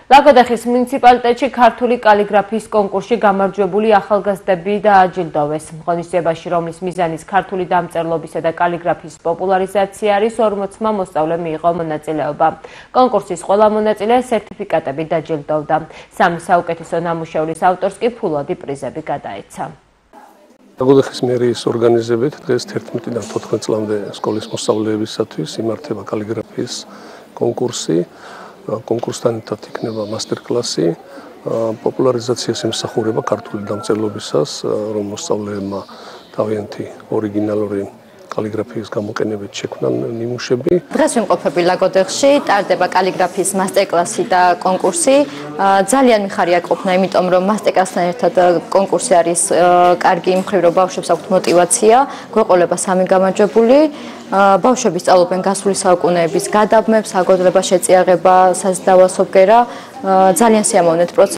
ლაგოდეხის მუნიციპალიტეტში ქართული კალიგრაფიის კონკურსში გამარჯვებული ახალგაზრდები დააჯილდოვეს. ღონისძიებაში, რომლის მიზანის ქართული დამწერლობისა და კალიგრაფიის პოპულარიზაცია არის, 40 მოსწავლემ მიიღო მონაწილეობა. კონკურსის ყველა მონაწილე სერტიფიკატებით დაჯილდოვდა. სამი საუკეთესო ნამუშევრის ავტორს კი ფულადი პრიზები გადაეცა. ლაგოდეხის მერიის ორგანიზებით დღეს 11-დან 14 წლამდე სკოლის მოსწავლეებისათვის იმართება კალიგრაფიის კონკურსი. კონკურსთან ერთად იქნება მასტერკლასი, პოპულარიზაციას ემსახურება ქართული დამწერლობისას, რომ მოსწავლეებმა თავიანთი ორიგინალური კალიგრაფიის გამოყენებით შექმნან ნიმუშები. დღეს ვიმყოფები ლაგოდეხში, ტარდება კალიგრაფიის მასტერკლასი და კონკურსი. ძალიან მიხარია ყოფნა, იმიტომ რომ მასტერკლასთან ერთად კონკურსი არის კარგი იმ მხრივ, რომ ბავშვებს აქვთ мотиваცია, გვეყოლება 3 გამარჯვებული. ბავშვები სწავლობენ გასული საუკუნეების გადაბმებს, აგორდლება, შეწიაღება, საზრდავა, სოფგერა. ძალიან სიამოვნეთ პროცესი.